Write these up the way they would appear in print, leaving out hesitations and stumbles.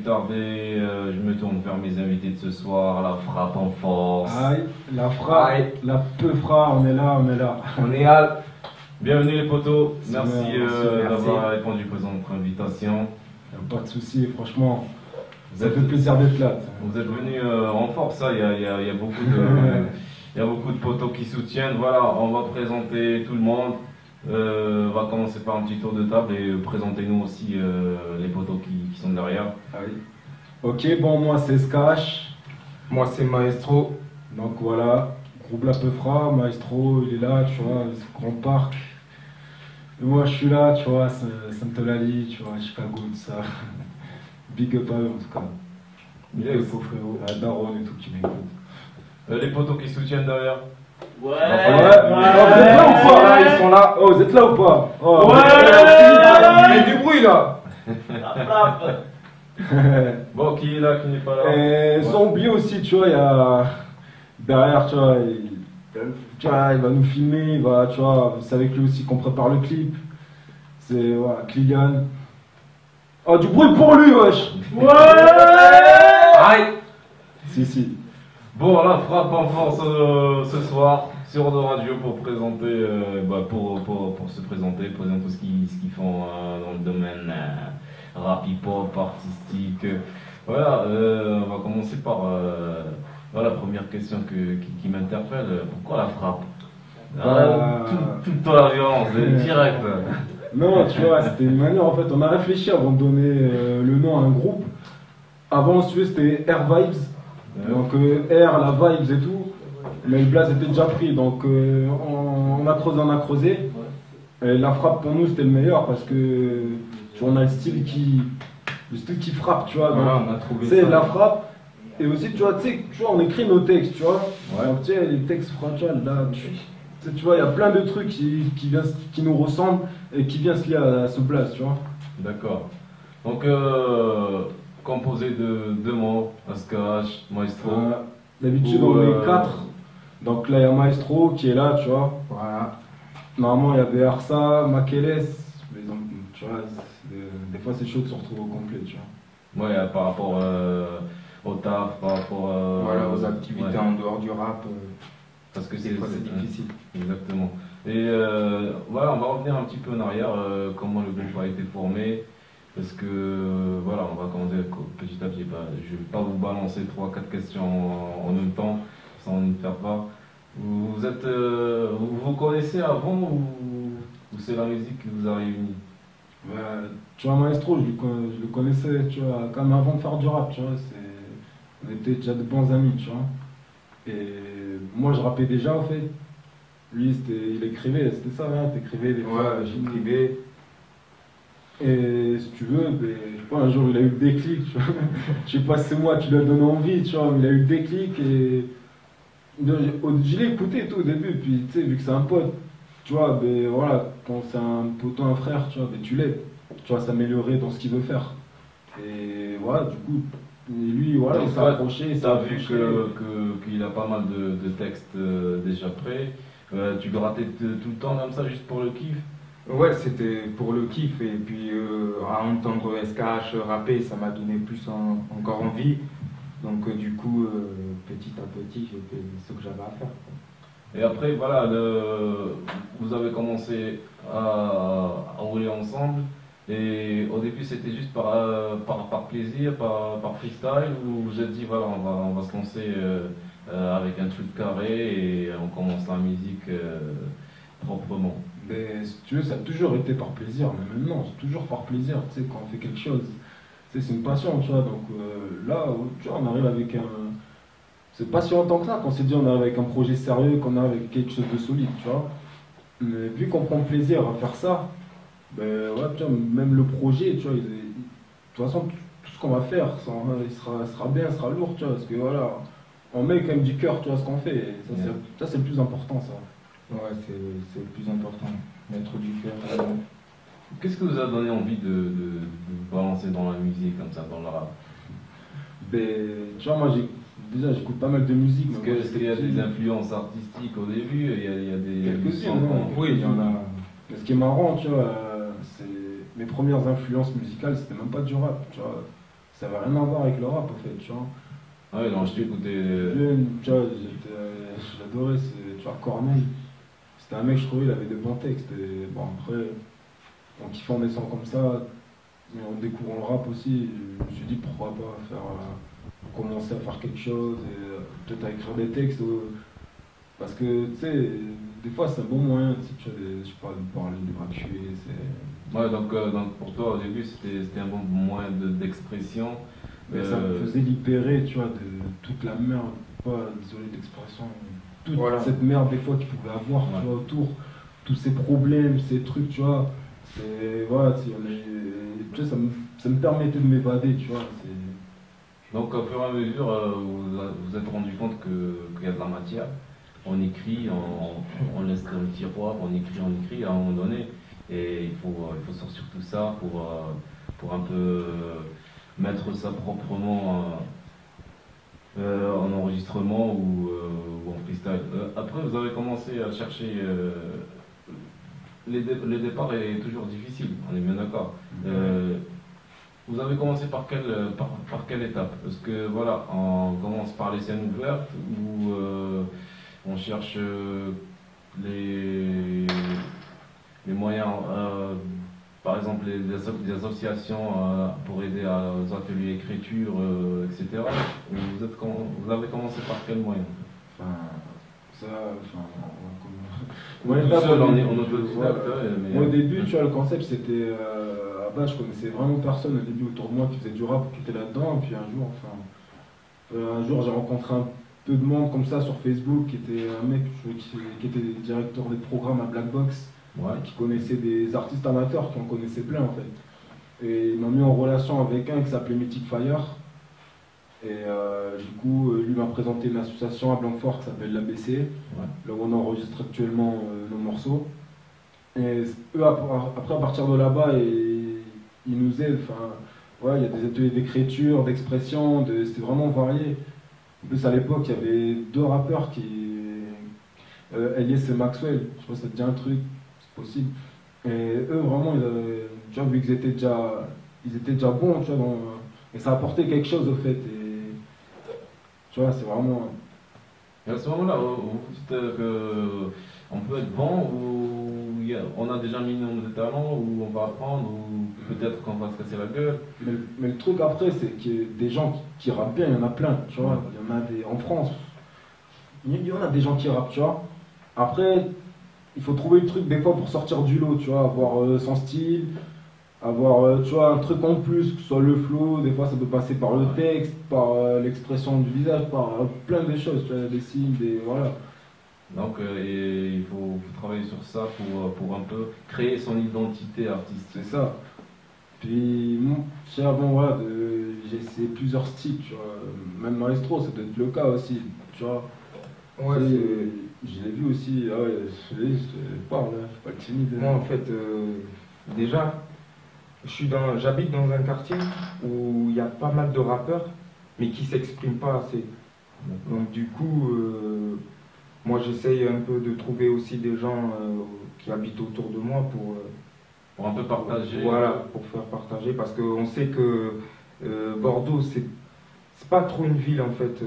tarder, je me tourne vers mes invités de ce soir, la frappe en force. Aïe, la frappe, Aïe. la peu fra, on est là, on est là. On est là. Bienvenue les potos, merci Merci. d'avoir répondu présent à notre invitation. Pas de soucis, franchement, Vous ça êtes, fait plaisir d'être là. vous êtes venus en force, il y a beaucoup de, il y a beaucoup de potos qui soutiennent. Voilà, on va présenter tout le monde. On va commencer par un petit tour de table et présentez-nous aussi les potos qui sont derrière. Aïe. Ok, bon, moi c'est SKH, Moi c'est Maestro. donc voilà, groupe La Peu Fra, Maestro, il est là, tu vois, c'est Grand Parc. Et moi je suis là, tu vois, Sainte-Eulalie, tu vois, Chicago, tout ça. Big up à eux en tout cas. Big Yes. up aux frérots, à Daron et tout qui m'écoutent. Les potos qui soutiennent derrière. Ouais, vous êtes là ou pas? Ils sont là. Oh, vous êtes là ou pas? Oh, Il y a du bruit là. Bon, qui est là, qui n'est pas là? Et sans oublier aussi, tu vois, il y a derrière, tu vois, il va nous filmer, il va, tu vois, c'est avec lui aussi qu'on prépare le clip. C'est, voilà, Kylian. Oh, du bruit pour lui, wesh! Aïe! Si. Bon, la frappe en force ce soir sur de radio pour présenter, pour se présenter ce qu'ils font dans le domaine rap, hip-hop, artistique. Voilà, on va commencer par voilà, la première question qui m'interpelle. Pourquoi la frappe? Toute la violence, direct. Non, tu vois, c'était une manière, en fait, on a réfléchi avant de donner le nom à un groupe. Avant, si tu veux, c'était Air Vibes. Donc Air, la Vibes et tout. Mais le blaze était déjà pris, donc on a creusé. Et la frappe pour nous c'était le meilleur parce que tu vois, on a le style qui frappe, tu vois. Voilà, Donc, on a trouvé c'est ça. la frappe. Et aussi, tu vois, on écrit nos textes, tu vois. Ouais. Donc, tu sais, les textes, franchement, là, tu vois, il y a plein de trucs qui nous ressemblent et qui viennent se lier à ce blaze, tu vois. D'accord. Donc, composé de deux mots, SKH, Maestro. D'habitude, Ou, on est 4. Donc là, il y a Maestro qui est là, tu vois. Voilà. Normalement, il y avait Arsa, Makeles. Mais donc, tu vois, des fois, c'est chaud de se retrouver au complet, tu vois. Ouais, par rapport au taf, par rapport Voilà, aux activités ouais. en dehors du rap. Parce que Des fois c'est difficile. Exactement. Et voilà, on va revenir un petit peu en arrière, comment le groupe a été formé. Parce que voilà, on va commencer petit à petit. Je ne vais pas vous balancer 3-4 questions en même temps, sans ne faire pas. Vous êtes, vous connaissez avant ou c'est la musique qui vous a réunis? Tu vois, Maestro, je le connaissais, tu vois, quand même avant de faire du rap, tu vois. On était déjà de bons amis, tu vois. Et moi, je rappais déjà, en fait. Lui, il écrivait, c'était ça, hein, t'écrivais des fois. Ouais, j'écrivais. Et si tu veux, ben, je sais pas, un jour il a eu le déclic, tu vois. Je sais pas si c'est moi qui lui ai donné envie, tu vois, mais il a eu le déclic et je l'ai écouté et tout au début, puis tu sais, vu que c'est un pote, tu vois, ben voilà, quand c'est un poteau, un frère, tu vois, ben tu l'aides, tu vois, s'améliorer dans ce qu'il veut faire. Et voilà, du coup, et lui, voilà, Donc, il s'est toi, approché, il s'est t'as vu approché. qu'il a pas mal de textes déjà prêts. Tu grattais tout le temps comme ça, juste pour le kiff? Ouais, c'était pour le kiff et puis à entendre SKH rapper, ça m'a donné encore envie. Donc du coup, petit à petit, j'ai fait ce que j'avais à faire. Et après, voilà, vous avez commencé à rouler ensemble. Et au début, c'était juste par plaisir, par freestyle, ou vous vous êtes dit, voilà, on va se lancer avec un truc carré et on commence la musique proprement. Mais si tu veux, ça a toujours été par plaisir, mais maintenant, c'est toujours par plaisir, tu sais, quand on fait quelque chose. Tu sais, c'est une passion, tu vois, donc là, tu vois, on arrive avec un... C'est pas si longtemps que ça qu'on s'est dit on arrive avec un projet sérieux, qu'on arrive avec quelque chose de solide, tu vois. Mais vu qu'on prend plaisir à faire ça, ben ouais, tu vois, même le projet, tu vois, de toute façon, tout ce qu'on va faire, il sera bien, il sera lourd, tu vois, parce que voilà, on met quand même du cœur, tu vois, ce qu'on fait, et ça, c'est le plus important, ça. Ouais, c'est le plus important, mettre du cœur. Qu'est-ce qui vous a donné envie de vous balancer dans la musique, comme ça, dans le rap? Ben, tu vois, moi, j'écoute pas mal de musique. Est-ce qu'il y a des influences artistiques au début? Il y a des Quelques-unes, sons qu'on- Oui, il y en a. Mais ce qui est marrant, tu vois, c'est mes premières influences musicales, c'était même pas du rap, tu vois. ça avait rien à voir avec le rap en fait, tu vois. Ah ouais, non, je t'ai écouté. Tu vois, j'adorais, tu vois, Corneille. C'était un mec, je trouvais, il avait de bons textes. Et bon, après, en kiffant des sons comme ça, mais en découvrant le rap aussi, je me suis dit pourquoi pas commencer à faire quelque chose et peut-être à écrire des textes. Parce que, tu sais, des fois, c'est un bon moyen, tu vois, je sais pas, de parler, d'évacuer. Ouais, donc pour toi, au début, c'était un bon moyen d'expression. Mais ça me faisait libérer, tu vois, de toute la merde, pas désolé d'expression, toute cette merde des fois qu'il pouvait avoir, tu vois, autour, tous ces problèmes, ces trucs, tu vois. Voilà, tu vois, ça me permettait de m'évader, tu vois. Donc au fur et à mesure, vous vous êtes rendu compte qu'il y a de la matière. On écrit, on laisse dans le tiroir, on écrit à un moment donné. Et il faut sortir tout ça pour un peu mettre ça proprement en enregistrement ou en freestyle. Après, vous avez commencé à chercher. Le départ est toujours difficile, on est bien d'accord. Vous avez commencé par quelle étape? Parce que voilà, on commence par les scènes ouvertes ou on cherche les moyens, par exemple des associations pour aider aux ateliers d'écriture, etc. Vous avez commencé par quel moyen? Moi, au début, tu vois, le concept c'était. À base, je connaissais vraiment personne au début autour de moi qui faisait du rap, qui était là-dedans. Et puis un jour, j'ai rencontré un peu de monde comme ça sur Facebook, qui était un mec qui était directeur des programmes à Black Box, qui connaissait des artistes amateurs, qui en connaissait plein en fait. Et il m'a mis en relation avec un qui s'appelait Mythic Fire. Et du coup, lui m'a présenté une association à Blanquefort qui s'appelle l'ABC, là où on enregistre actuellement nos morceaux. Et eux, après, à partir de là-bas, ils nous aident. Enfin, il y a des ateliers d'écriture, d'expression, c'était vraiment varié. En plus, à l'époque, il y avait deux rappeurs Elias et Maxwell. Je sais pas si ça te dit un truc, c'est possible. Et eux, vraiment, tu vois, vu qu'ils étaient déjà bons, tu vois, et ça apportait quelque chose au fait. Et, tu vois, c'est vraiment. Et à ce moment-là, vous dites qu'on peut être bon ou on a déjà un minimum de talent ou on va apprendre ou peut-être qu'on va se casser la gueule. Mais le truc après, c'est que des gens qui rappent bien, il y en a plein, tu vois. Il y en a en France, il y en a des gens qui rappent, tu vois. Après, il faut trouver le truc des fois pour sortir du lot, tu vois, avoir son style, avoir tu vois, un truc en plus, que ce soit le flow, des fois ça peut passer par le texte, par l'expression du visage, par plein de choses, tu vois, des signes, voilà. Donc il faut travailler sur ça pour un peu créer son identité artistique. C'est ça. Puis, je sais, avant, voilà, j'ai essayé plusieurs styles, tu vois. Même Maestro, ça doit être le cas aussi, tu vois. Ouais, je l'ai vu aussi, je parle, je suis pas timide. Moi, en fait, déjà, j'habite dans un quartier où il y a pas mal de rappeurs, mais qui s'expriment pas assez. Donc, du coup, moi, j'essaye un peu de trouver aussi des gens qui habitent autour de moi pour un peu partager. Voilà, pour faire partager, parce qu'on sait que Bordeaux, c'est pas trop une ville en fait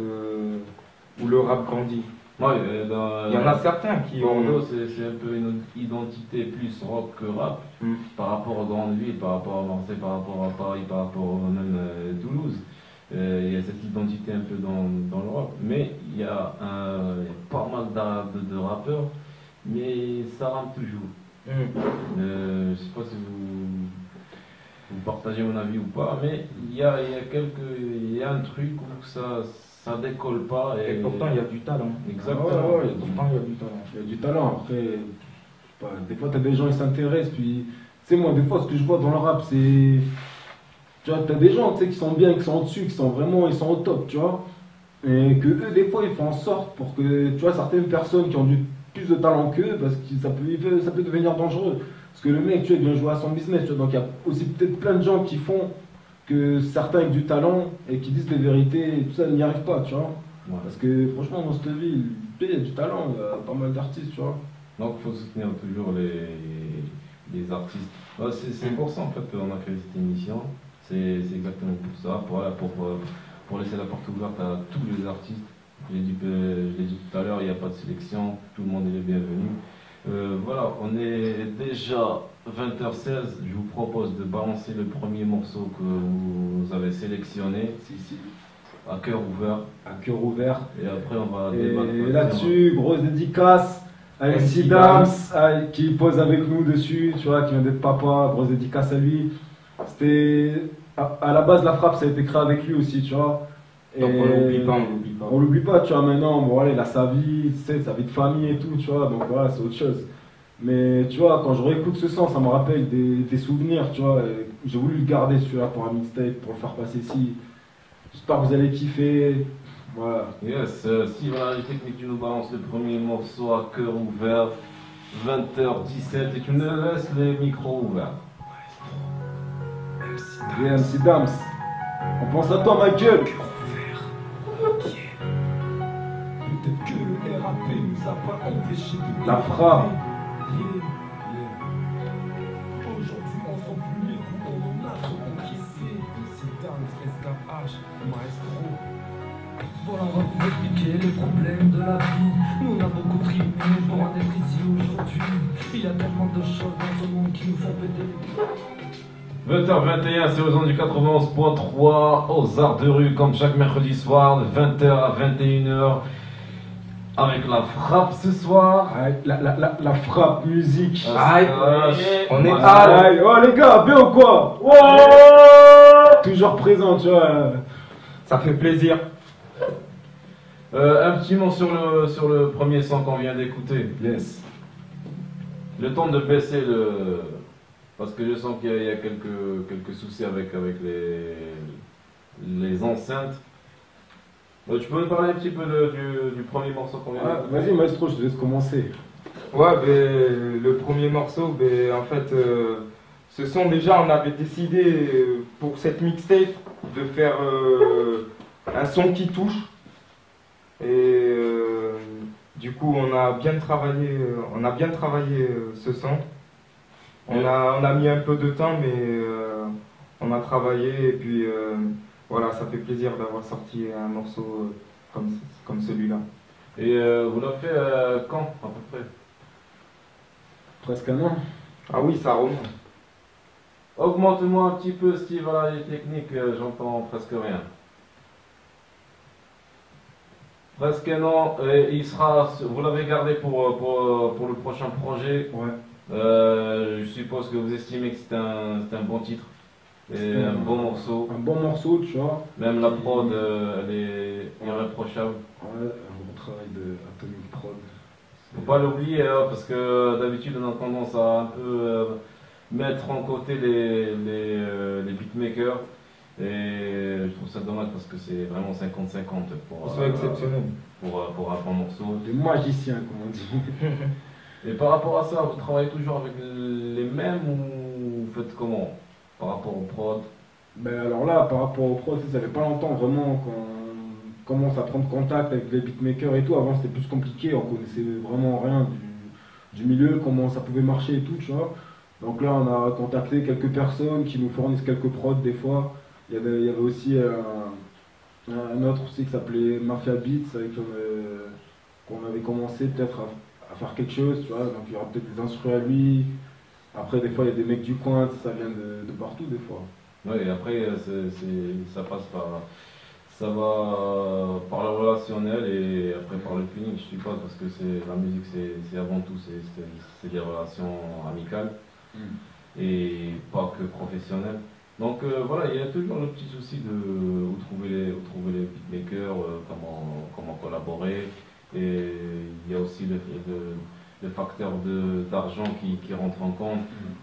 où le rap grandit. Ouais, il y en a certains qui Bordeaux, c'est un peu une identité plus rock que rap par rapport aux grandes villes, par rapport à Marseille, par rapport à Paris, par rapport même à Toulouse. Il y a cette identité un peu dans le rock, mais il y a pas mal de rappeurs, mais ça rame toujours. Je sais pas si vous partagez mon avis ou pas, mais il y a un truc où ça décolle pas. Et pourtant il y a du talent. Exactement. Pourtant il y a du talent. Il y a du talent. Après, je sais pas, des fois t'as des gens qui s'intéressent, puis tu sais, moi des fois ce que je vois dans le rap, c'est. Tu vois, t'as des gens, tu sais, qui sont bien, qui sont au-dessus, ils sont au top, tu vois. Et que eux, des fois, ils font en sorte pour que, tu vois, certaines personnes qui ont plus de talent qu'eux, parce que ça peut devenir dangereux. Parce que le mec, tu vois, il vient jouer à son business, tu vois. Donc il y a aussi peut-être plein de gens qui font que certains avec du talent et qui disent des vérités et tout ça n'y arrivent pas, tu vois. Ouais. Parce que franchement, dans cette ville, il y a du talent, il y a pas mal d'artistes, tu vois. Donc il faut soutenir toujours les artistes. C'est pour ça en fait qu'on a créé cette émission. C'est exactement pour ça, pour laisser la porte ouverte à tous les artistes. Je l'ai dit tout à l'heure, il n'y a pas de sélection, tout le monde est le bienvenu. Voilà, on est déjà 20h16. Je vous propose de balancer le premier morceau que vous avez sélectionné. Si. À cœur ouvert. À cœur ouvert. Et après, on va débattre. débattre. Et là-dessus, grosse dédicace à MC Dams qui pose avec nous dessus, tu vois, qui vient d'être papa. Grosse dédicace à lui. C'était. À la base, la frappe, ça a été créé avec lui aussi, tu vois. Donc on l'oublie pas. On l'oublie pas, tu vois, maintenant, bon, voilà, il a sa vie, tu sais, sa vie de famille et tout, tu vois, donc voilà, c'est autre chose. Mais tu vois, quand je réécoute ce son, ça me rappelle des souvenirs, tu vois. J'ai voulu le garder celui-là pour un mixtape, pour le faire passer ici. J'espère que vous allez kiffer. Voilà. Yes, si voilà les techniques, tu nous balances le premier morceau à cœur ouvert, 20h17, et tu nous laisses les micros ouverts. MC Dams, on pense à toi, ma gueule. Peut-être que le RAP nous a pas empêché de La frappe. Aujourd'hui on sent plus les coups, on en a trop encaissé. C'est Dams, SKH, Maestro. Voilà, on va vous expliquer les problèmes de la vie. Nous on a beaucoup trimé pour en être ici aujourd'hui. Il y a tellement de choses dans ce monde qui nous font péter les coups. 20h21, c'est aux ondes du 91.3, aux Arts de Rue, comme chaque mercredi soir, de 20h à 21h, avec la frappe ce soir. La frappe musique. Aïe, on est Aïe, oh les gars, bien ou quoi? Toujours présent, tu vois. Ça fait plaisir. Un petit mot sur le premier son qu'on vient d'écouter. Yes. Le temps de baisser le... Parce que je sens qu'il y a quelques soucis avec les enceintes. Tu peux me parler un petit peu du premier morceau qu'on vient d'écouter? Vas-y, Maestro, je te laisse commencer. Ouais, le premier morceau, en fait, ce son déjà, on avait décidé pour cette mixtape de faire un son qui touche. Et du coup, on a bien travaillé ce son. On a mis un peu de temps, mais on a travaillé et puis voilà, ça fait plaisir d'avoir sorti un morceau comme celui-là. Et vous l'avez fait quand, à peu près? Presque un an. Ah oui, ça remonte. Augmente-moi un petit peu, Steve, voilà les techniques, j'entends presque rien. Presque un an, et vous l'avez gardé pour le prochain projet. Ouais. Je suppose que vous estimez que c'est un bon titre et un bon morceau. Un bon morceau, tu vois. Même la prod, elle est irréprochable. Ouais, un bon travail de Atomic Prod. Faut pas l'oublier, parce que d'habitude on a tendance à un peu mettre en côté les beatmakers. Et je trouve ça dommage parce que c'est vraiment 50-50 C'est exceptionnel. Pour un bon morceau. Des magiciens, comme on dit. Et par rapport à ça, vous travaillez toujours avec les mêmes ou vous faites comment par rapport au prod? Ben alors là, par rapport au prod, ça fait pas longtemps vraiment qu'on commence à prendre contact avec les beatmakers et tout. Avant c'était plus compliqué, on connaissait vraiment rien du milieu, comment ça pouvait marcher et tout, tu vois. Donc là on a contacté quelques personnes qui nous fournissent quelques prods des fois. Il y avait aussi un autre aussi qui s'appelait Mafia Beats avec qu'on avait commencé peut-être à faire quelque chose, tu vois, donc il y aura peut-être des instruments à lui. Après, des fois, il y a des mecs du coin, ça vient de partout, des fois. Oui, et après, ça passe ça va par le relationnel et après par le feeling, je suppose, parce que la musique, c'est avant tout, c'est des relations amicales et pas que professionnelles. Donc voilà, il y a toujours le petit souci de où trouver les beatmakers, comment collaborer. Et il y a aussi le facteur d'argent qui rentre en compte.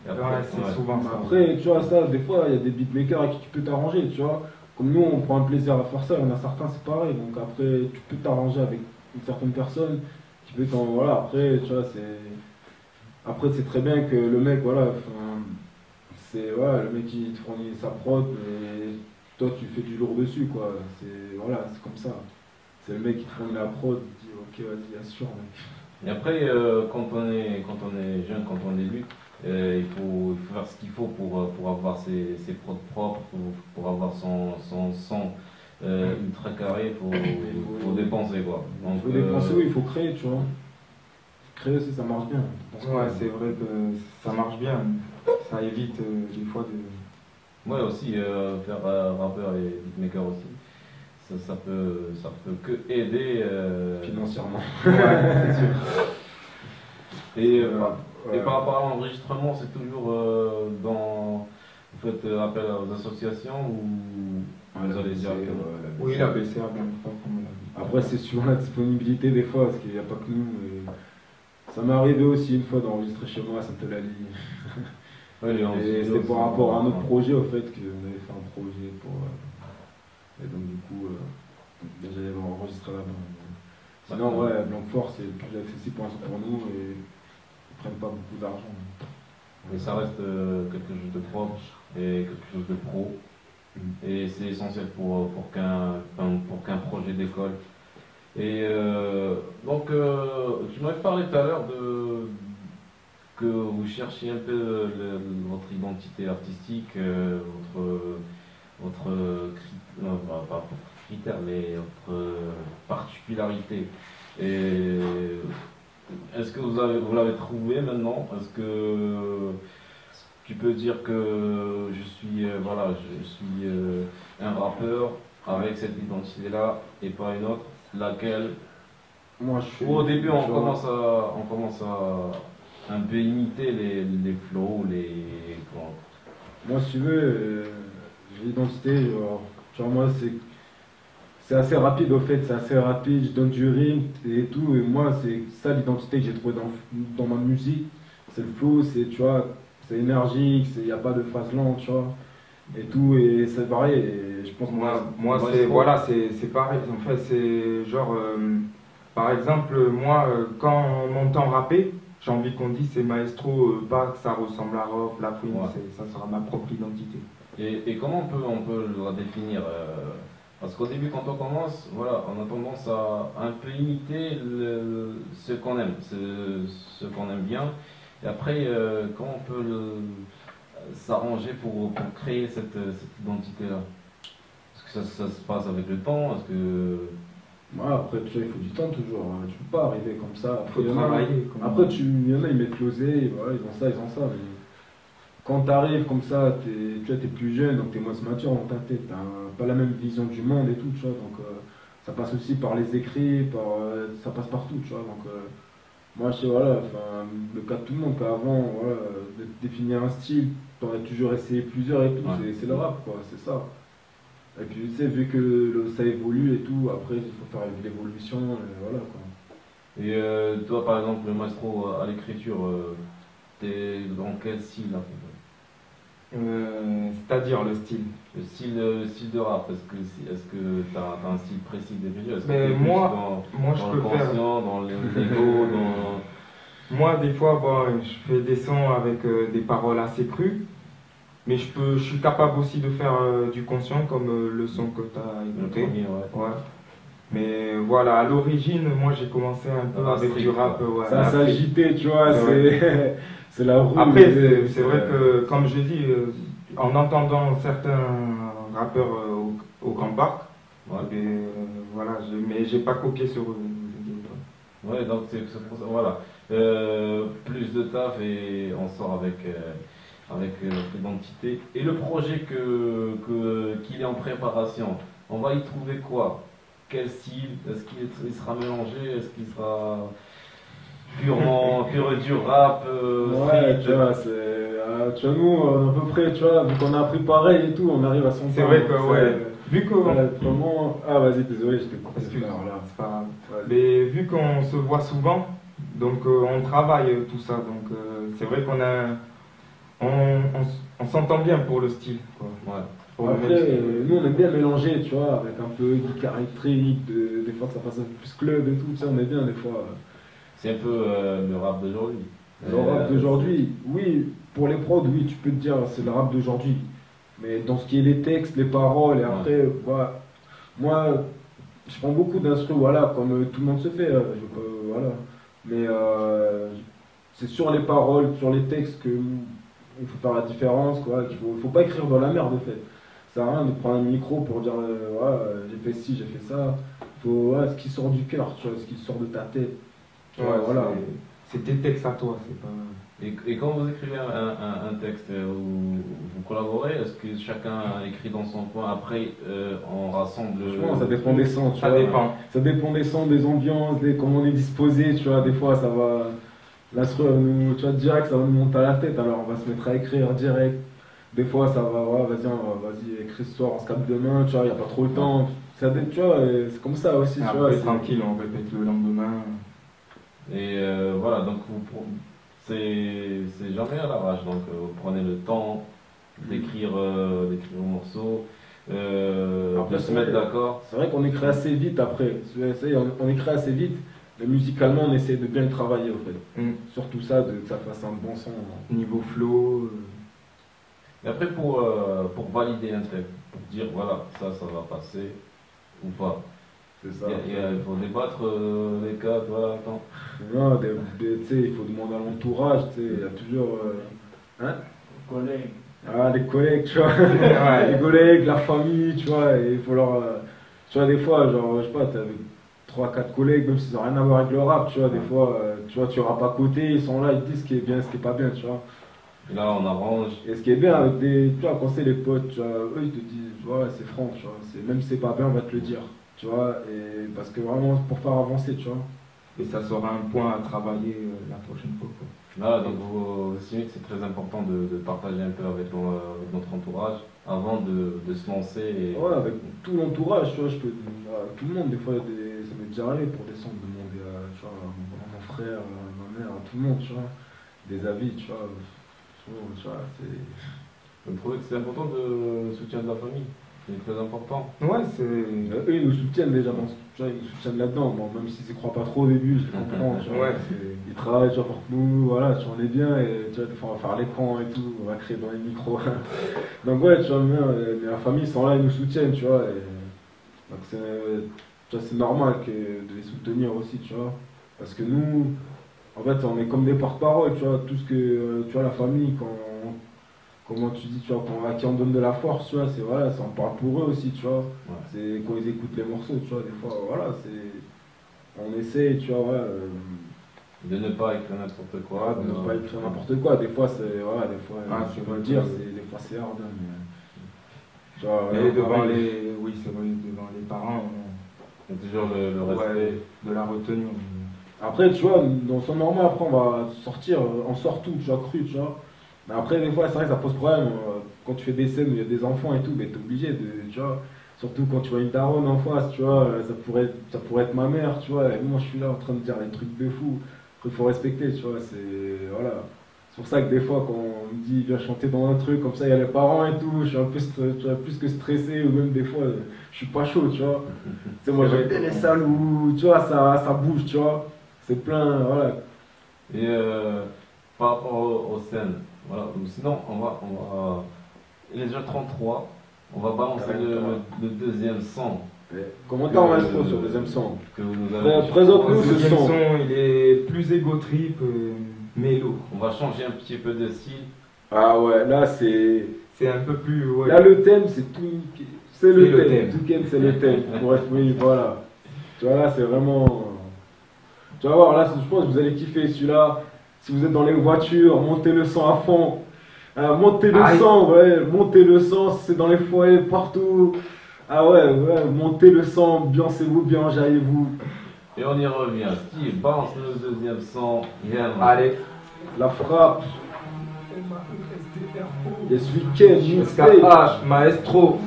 Et après, c'est souvent ça. Après, tu vois, ça, des fois, il y a des beatmakers avec qui tu peux t'arranger, tu vois. Comme nous, on prend un plaisir à faire ça, il y en a certains, c'est pareil. Donc après, tu peux t'arranger avec une certaine personne. Tu peux voilà, après, tu vois, après, c'est très bien que le mec, voilà, le mec qui te fournit sa prod, et toi, tu fais du lourd dessus, quoi. Voilà, c'est comme ça. C'est le mec qui te fournit la prod, il dit ok, vas-y, assure, mec. Et après, quand on est jeune, quand on débute, il faut faire ce qu'il faut pour avoir ses prods propres, pour avoir son son ultra carré, faut dépenser quoi. Il Donc, faut dépenser, oui, il faut créer, tu vois. Créer aussi, ça marche bien. Ouais, c'est vrai que ça marche bien. Ça évite des fois de. moi aussi, faire rappeur et beatmaker aussi, ça peut que aider. Financièrement. Ouais, c'est sûr. Et, Ouais. et par rapport à l'enregistrement, c'est toujours vous faites appel aux associations ou vous allez directement. Oui, la BCA, bien sûr, comme on l'a dit. Après, c'est suivant la disponibilité des fois, parce qu'il n'y a pas que nous. Ça m'est arrivé aussi une fois d'enregistrer chez moi à Sainte-Eulalie. Ouais, Et c'était par rapport à un autre projet, au fait, qu'on avait fait un projet pour. Et donc, du coup, j'allais enregistrer là-bas. Sinon, ouais, Blanquefort, c'est le plus accessible pour l'instant pour nous et ils prennent pas beaucoup d'argent. Mais ça reste quelque chose de propre et quelque chose de pro. Et c'est essentiel pour qu'un projet décolle. Et donc, tu m'avais parlé tout à l'heure que vous cherchiez un peu votre identité artistique, votre pas critère, mais votre particularité. Et est-ce que vous l'avez trouvé maintenant? Est-ce que tu peux dire que je suis un rappeur avec cette identité-là et pas une autre, laquelle Moi, je suis. au début on commence à un peu imiter les flows, Moi, si tu veux, j'ai l'identité, genre, tu vois, moi, c'est assez rapide au fait, c'est assez rapide, je donne du rythme et tout, et moi, c'est ça l'identité que j'ai trouvé dans ma musique, c'est le flow, c'est, tu vois, c'est énergique, il n'y a pas de phase lente, tu vois, et tout, et c'est pareil, et je pense que Moi c'est voilà, c'est pareil. En fait, c'est genre, par exemple, moi, quand on m'entend rapper, j'ai envie qu'on dise c'est maestro, pas que ça ressemble à Rof, La Queen, Ouais. ça sera ma propre identité. et comment on peut la définir parce qu'au début, quand on commence, voilà, on a tendance à un peu imiter ce qu'on aime, ce qu'on aime bien. Et après, comment on peut s'arranger pour créer cette identité-là? Est-ce que ça se passe avec le temps? Est-ce que... ouais, après, tu vois, il faut du temps toujours, hein. Tu peux pas arriver comme ça. Après, Faut il y en a- travailler. Après, il y en a, ils mettent l'osé, voilà, ils ont ça, mais quand t'arrives comme ça, tu vois, t'es plus jeune, donc t'es moins mature dans ta tête, pas la même vision du monde et tout, tu vois, donc ça passe aussi par les écrits, ça passe partout, tu vois, donc moi, je sais, voilà, enfin, le cas de tout le monde, qu'avant, voilà, de définir un style, t'en as toujours essayé plusieurs et tout, Ouais. c'est le rap, quoi, c'est ça. Et puis, tu sais, vu que ça évolue et tout, après, il faut faire l'évolution, et voilà, quoi. Et toi, par exemple, le maestro à l'écriture, t'es dans quel style là? C'est-à-dire le style. Le style de rap, est-ce que t'as un style précis d'écriture? Est-ce que Mais t'es plus moi, je dans peux le faire. conscient, dans l'ego, dans... Moi, des fois, bon, je fais des sons avec des paroles assez crues, mais je suis capable aussi de faire du conscient, comme le son que tu as le écouté. premier, ouais. Ouais. Mais voilà, à l'origine, moi j'ai commencé un peu Ah, avec street, du rap. Ouais, Ça s'est après, agité, tu vois, Ouais. c'est la roue. Après, c'est vrai que, comme je dis, en entendant certains rappeurs au Grand Parc, Ouais. voilà, mais j'ai pas copié sur eux. Ouais, donc c'est pour ça, voilà. Plus de taf et on sort avec notre identité. Et le projet qu'il est en préparation, on va y trouver quoi? Quel style? Est-ce qu'il sera mélangé? Est-ce qu'il sera pur et dur rap, Ouais, street? tu vois, tu vois, nous, à peu près, tu vois, vu qu'on a appris pareil et tout, on arrive à son C'est vrai que, ouais, vu que. Voilà, vraiment. Ah, vas-y, désolé, je t'ai coupé. Excuse-moi, Alors là. c'est pas grave. Ouais. Mais vu qu'on se voit souvent, donc on travaille tout ça, donc c'est vrai qu'on a, on s'entend bien pour le style, quoi. Ouais. Pour le même Après, style. nous, on aime bien mélanger, tu vois, avec un peu guitare électrique, des fois ça passe un peu plus club et tout, tu sais, on est bien des fois. C'est un peu le rap d'aujourd'hui. Le rap d'aujourd'hui, oui, pour les prods, oui, tu peux te dire, c'est le rap d'aujourd'hui. Mais dans ce qui est les textes, les paroles, et après, voilà, moi, je prends beaucoup d'instrus, voilà, comme tout le monde se fait, voilà. Mais c'est sur les paroles, sur les textes que il faut faire la différence, quoi. Faut pas écrire dans la merde, en fait. Ça sert à rien de prendre un micro pour dire j'ai fait ci, j'ai fait ça. Faut ce qui sort du cœur, tu vois, ce qui sort de ta tête. Ouais, Voilà. C'est tes textes à toi, c'est pas. Et quand vous écrivez un texte où vous collaborez, est-ce que chacun écrit dans son coin, après on rassemble... Franchement, ça dépend des sons, tu Ça vois. dépend. Ça dépend des sons, des ambiances, comment on est disposé, tu vois. Des fois, ça va. L'instru, tu vois, direct, ça va nous monter à la tête, alors on va se mettre à écrire direct. Des fois, ça va, vas-y, écris ce soir, on se capte demain, tu vois, il n'y a pas trop le temps. Tu vois, et c'est comme ça aussi, tu vois. Après, tranquille, on répète le lendemain. Et voilà, donc c'est jamais à l'arrache, donc vous prenez le temps d'écrire le morceau, Après, de se mettre d'accord. C'est vrai qu'on écrit assez vite après. On écrit assez vite, mais musicalement, on essaie de bien le travailler, au fait. Surtout ça, que ça fasse un bon son. Niveau flow. Et après, pour valider un texte, pour dire voilà, ça va passer ou pas. C'est ça. Il faut débattre les cas, voilà, attends. Non, tu sais, il faut demander à l'entourage, tu sais, il y a toujours. Collègues. Ah, des collègues, tu vois. Ouais. Les collègues, la famille, tu vois, et il faut leur. Tu vois, des fois, genre, je sais pas, t'as 3-4 collègues, même s'ils n'ont rien à voir avec le rap, tu vois, des fois, tu vois, tu rappes à côté, ils sont là, ils te disent ce qui est bien, ce qui est pas bien, tu vois. Et là, on arrange. Et ce qui est bien avec tu vois, quand c'est les potes, tu vois, eux, ils te disent, ouais, c'est franc, tu vois, même si c'est pas bien, on va te le dire, tu vois, et parce que vraiment, pour faire avancer, tu vois. Et ça sera un point à travailler la prochaine fois, quoi. Voilà, donc vous estimez que c'est très important de partager un peu avec notre entourage avant de se lancer. Et... Ouais, avec tout l'entourage, tu vois, tout le monde, des fois, ça m'est déjà arrivé pour descendre, demander tu vois, à mon frère, à ma mère, à tout le monde, tu vois, des avis, tu vois. Tu vois, Vous trouvez que c'est important le soutien de la famille? C'est très important. Ouais, c'est. eux, ils nous soutiennent déjà, tu vois, ils nous soutiennent là-dedans. Bon, même s'ils y croient pas trop au début, je les comprends. Tu vois, Ouais, ils travaillent, tu vois, pour que nous, voilà, tu vois, on est bien, et tu vois, des fois, on va faire l'écran et tout, on va créer dans les micros. Donc, ouais, tu vois, la famille, ils sont là, ils nous soutiennent, tu vois. Donc, c'est normal de les soutenir aussi, tu vois. Parce que nous, en fait, on est comme des porte-parole, tu vois, tout ce que, tu vois, la famille, comment tu dis, tu vois, à qui on donne de la force, tu vois, on parle pour eux aussi, tu vois. Ouais. C'est quand ils écoutent les morceaux, tu vois, des fois, voilà, on essaie, tu vois, De ne pas écrire n'importe quoi. de ne pas écrire n'importe quoi. Des fois, des fois, c'est je peux vrai le dire, que- des fois c'est hard, hein, mais, tu vois, Mais devant pareil. oui, c'est vrai, devant les parents, Il y a toujours le respect. ouais, de la retenue. Après, tu vois, dans son normal, après, on va sortir, on sort tout, tu vois, cru, tu vois. Mais après, des fois, c'est vrai que ça pose problème. Quand tu fais des scènes où il y a des enfants et tout, ben, t'es obligé de, tu vois. Surtout quand tu vois une daronne en face, tu vois, ça pourrait être ma mère, tu vois. Et moi, je suis là en train de dire des trucs de fou. Après, il faut respecter, tu vois. Voilà. C'est pour ça que des fois, quand on me dit, viens chanter dans un truc, comme ça, il y a les parents et tout, je suis un peu tu vois, plus que stressé, ou même des fois, je suis pas chaud, tu vois. Tu sais, moi, j'aime bien les salles où, tu vois, ça bouge, tu vois. C'est plein, voilà. Et par rapport aux scènes, voilà. Sinon, il est déjà 33. On va balancer le deuxième son. Commentaire en intro sur le deuxième son. Que vous nous avez Présente-nous Le ce deuxième son. son, il est plus égo trip, mais lourd. On va changer un petit peu de style. Ah ouais, là c'est. C'est un peu plus. Ouais. Là le thème c'est tout. C'est le le thème. thème. Tout c'est le thème. Bref, oui, voilà. Tu vois, là c'est vraiment. Tu vas voir, là je pense que vous allez kiffer celui-là. Si vous êtes dans les voitures, montez le son à fond. Montez le Aïe. son, ouais, montez le son, si c'est dans les foyers, partout. Ah ouais, montez le son, ambiancez-vous bien, enjaillez-vous. Et on y revient. Steve, balance le deuxième son. Yeah, man. Allez, La frappe. Yes Weekend, mixtape. SKH, Maestro.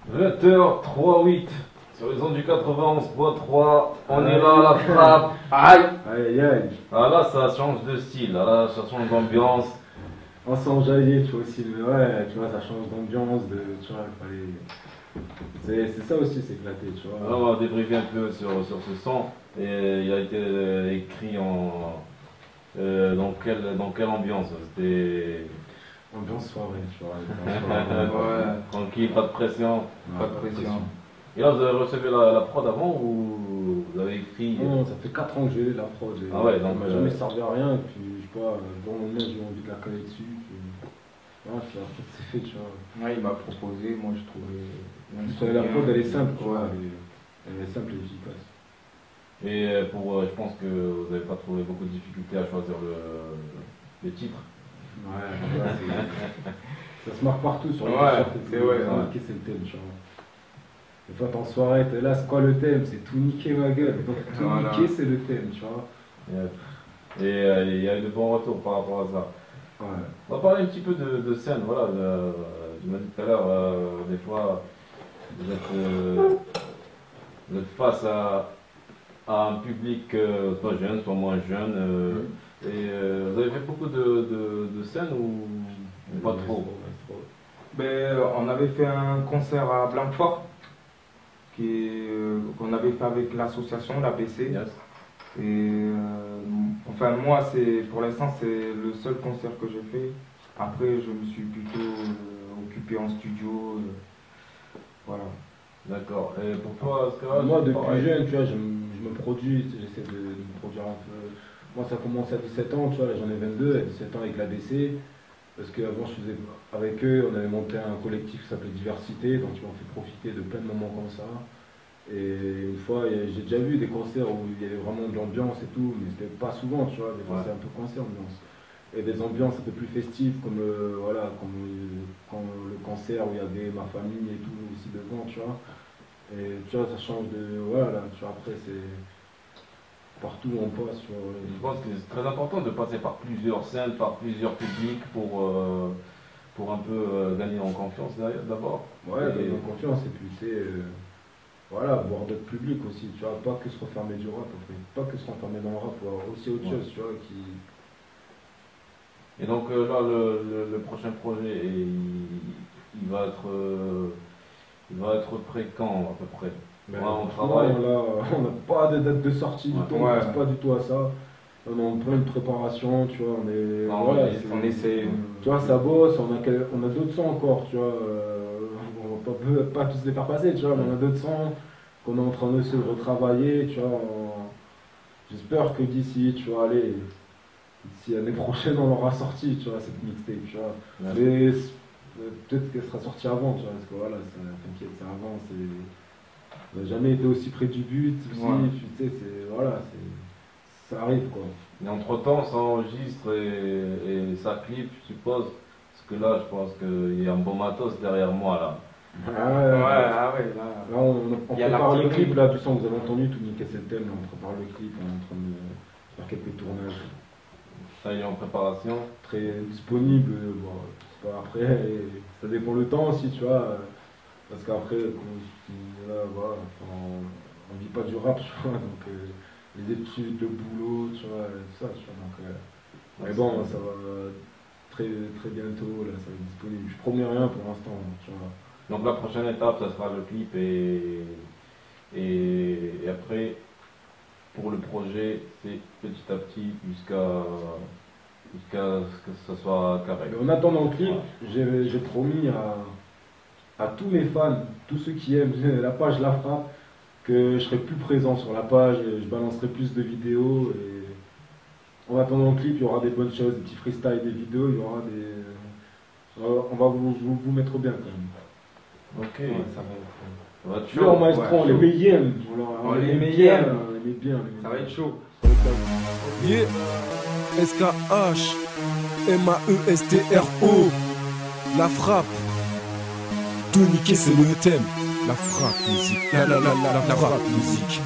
« 20h38 sur les ondes du 91.3, on est là, la frappe. Aïe! Aïe aïe. Ah là, ça change de style, ah là, ça change d'ambiance. On s'enjaillait, tu vois aussi, mais ouais, tu vois, ça change d'ambiance, tu vois, il fallait. C'est ça aussi, c'est éclaté, tu vois. Alors, on va débriefer un peu sur ce son. Et il a été écrit Dans quelle ambiance? C'était Ambiance soirée, tu vois. Ouais, tranquille, pas de pression. pas de pression. Et là, vous avez recevé la prod avant ou vous avez écrit? Non, ça fait 4 ans que j'ai la prod. Ah ouais, donc, ça m'a jamais servi à rien. Et puis, je sais pas, dans mon lien, j'ai eu envie de la caler dessus. Puis, voilà, puis après, c'est fait, tu vois. Ouais, il m'a proposé, moi je trouvais. La prod, elle est simple, tu Ouais. vois. Elle est simple et efficace. Et je pense que vous n'avez pas trouvé beaucoup de difficultés à choisir le titre. Ouais, ça se marque partout sur les Ouais, t-shirts. c'est vrai, ouais. Ok, c'est le thème, tu vois. Des fois, t'es en soirée, t'es là, c'est quoi le thème? C'est tout niquer ma gueule. Donc, tout Voilà. niquer, c'est le thème, tu vois. Et il y a eu de bons retours par rapport à ça. Ouais. On va parler un petit peu de scène. Voilà, je m'ai dit tout à l'heure, des fois, vous êtes face à un public soit jeune, soit moins jeune. Et vous avez fait beaucoup de scènes ou pas trop? On avait fait un concert à Blanquefort qu'on avait fait avec l'association, l'ABC. Yes. Et enfin, moi, pour l'instant, c'est le seul concert que j'ai fait. Après, je me suis plutôt occupé en studio. Voilà. D'accord. Et pour toi, Oscar? Moi, depuis jeune, tu vois, je me produis, j'essaie de me produire un peu. Moi, ça commence à 17 ans, tu vois, là j'en ai 22, à 17 ans avec l'ABC. Parce qu'avant, je faisais avec eux, on avait monté un collectif qui s'appelait Diversité, donc ils m'ont fait profiter de plein de moments comme ça. Et une fois, j'ai déjà vu des concerts où il y avait vraiment de l'ambiance et tout, mais c'était pas souvent, tu vois, des fois c'est un peu coincé l'ambiance. Et des ambiances un peu plus festives, comme quand le concert où il y avait ma famille et tout aussi devant, tu vois. Et tu vois, ça change de. Voilà, tu vois, après c'est. Partout où on passe. Je pense que c'est très important de passer par plusieurs scènes, par plusieurs publics pour un peu gagner en confiance d'abord. Ouais, gagner en confiance et puis c'est. Voilà, voir d'autres publics aussi, tu vois, pas que se refermer du rap, pas que se refermer dans le rap, voir aussi autre chose, tu vois, qui. Et donc là, le prochain projet, il va être prêt quand à peu près? Ben, on travaille. On n'a pas de date de sortie du tout, on Ouais. pense pas du tout à ça. On est en pleine préparation, tu vois, on est. Non, voilà, on essaie. Tu vois, ça bosse, on a d'autres sons encore, tu vois. On va pas tous les faire passer, tu vois, mais on a d'autres sons qu'on est en train de se retravailler, tu vois. J'espère que d'ici, tu vois, allez, d'ici l'année prochaine, on l'aura sorti, tu vois, cette mixtape, tu vois. Ouais. Mais peut-être qu'elle sera sortie avant, tu vois, parce que voilà, t'inquiète, c'est avant, on n'a jamais été aussi près du but, aussi, Ouais. tu sais, ça arrive, quoi. Mais entre-temps, ça enregistre et ça clip, je suppose. Parce que là, je pense qu'il y a un bon matos derrière moi, là. Là. Là, on Il y a prépare le l'article. clip, là, du son que vous avez entendu, tout niquer c'est le thème, là, on prépare le clip, on est en train de faire quelques tournages. Ça y est en préparation. Très disponible, bon, c'est pas après, et ça dépend le temps aussi, tu vois, parce qu'après, là, voilà, on vit pas du rap, tu vois, donc les études, le boulot, tu vois, tout ça, tu vois, donc, mais bon, ça va très, très bientôt, là, ça va être disponible. Je promets rien pour l'instant, tu vois. Donc la prochaine étape, ça sera le clip et après, pour le projet, c'est petit à petit jusqu'à ce que ça soit carré. Mais en attendant le clip, j'ai promis à tous mes fans, tous ceux qui aiment la page La Frappe, que je serai plus présent sur la page, je balancerai plus de vidéos. Et en attendant le clip, il y aura des bonnes choses, des petits freestyles, des vidéos, il y aura des. On va vous mettre bien quand même. Ok, Ouais, ça va être. ça va être Tu vois, en chaud. maestro, on les met bien. On les met bien. On les met bien. Ça va être chaud. Yeah. SKH MAESTRO. La frappe. Tout niquer, c'est le thème. La frappe musique. La frappe musique.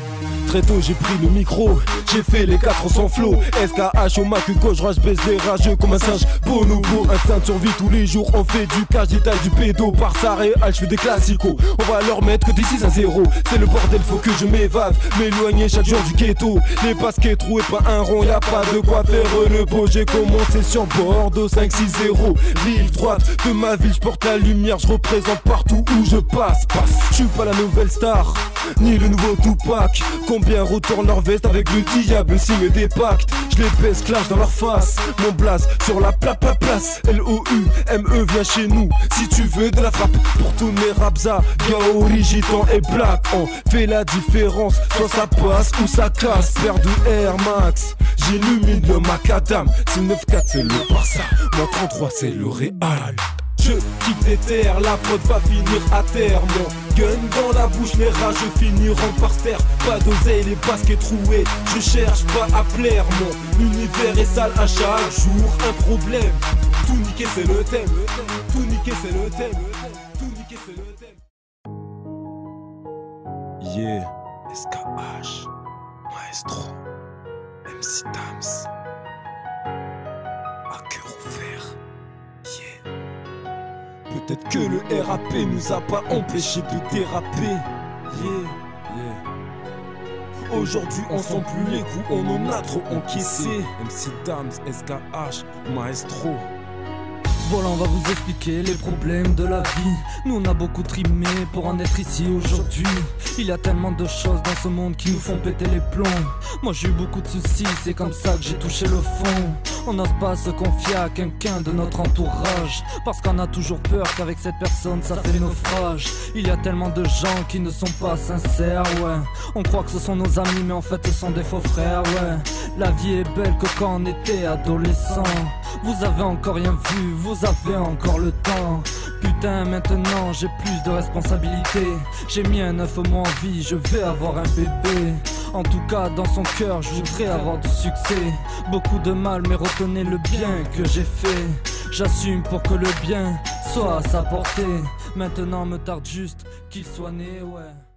Très tôt j'ai pris le micro, j'ai fait les 400 flots. SKH au Mac gauche, je baisse les rageux comme un singe. Bonobo, instinct de survie tous les jours. On fait du cash, détail du pédo. Par ça réel, je fais des classicos. On va leur mettre que des 6-0. C'est le bordel, faut que je m'évade. M'éloigner chaque jour du ghetto. Les baskets troués, pas un rond, y'a pas de quoi faire le beau. J'ai commencé sur Bordeaux 5-6-0. Rive droite de ma ville, je porte la lumière, je représente partout où je passe. Je suis pas la nouvelle star, ni le nouveau Tupac. Combien retournent leur veste avec le diable, signe des pactes. Je les baisse, clash dans leur face. Mon blaze sur la place. L-O-U-M-E, viens chez nous si tu veux de la frappe. Pour tous mes rapsa, Gaori, Gitan et Black. On fait la différence, soit ça passe ou ça casse. Paire de Air Max, j'illumine le macadam. 694 c'est le Barça, mon 33 c'est le Real. Je quitte les terres, la prod va finir à terre. Mon gun dans la bouche, les rages finiront par terre. Pas d'oseille, les baskets trouées, je cherche pas à plaire. Mon univers est sale à chaque jour, un problème. Tout niquer c'est le thème, tout niquer c'est le thème, tout niquer c'est le thème. Yeah, SKH, Maestro, MC Tams, à cœur ouvert. Yeah. Peut-être que le RAP nous a pas empêché de déraper. Yeah, yeah. Aujourd'hui on sent plus les coups, on en a trop encaissé. MC Dams, SKH, Maestro. Voilà, on va vous expliquer les problèmes de la vie. Nous on a beaucoup trimé pour en être ici aujourd'hui. Il y a tellement de choses dans ce monde qui nous font péter les plombs. Moi j'ai eu beaucoup de soucis, c'est comme ça que j'ai touché le fond. On n'ose pas se confier à quelqu'un de notre entourage, parce qu'on a toujours peur qu'avec cette personne ça fait naufrage. Il y a tellement de gens qui ne sont pas sincères, ouais. On croit que ce sont nos amis mais en fait ce sont des faux frères, ouais. La vie est belle que quand on était adolescent. Vous avez encore rien vu, vous avez encore le temps. Putain maintenant j'ai plus de responsabilités. J'ai mis un 9 mois en vie, je vais avoir un bébé. En tout cas dans son cœur je voudrais avoir du succès. Beaucoup de mal mais retenez le bien que j'ai fait. J'assume pour que le bien soit à sa portée. Maintenant me tarde juste qu'il soit né, ouais.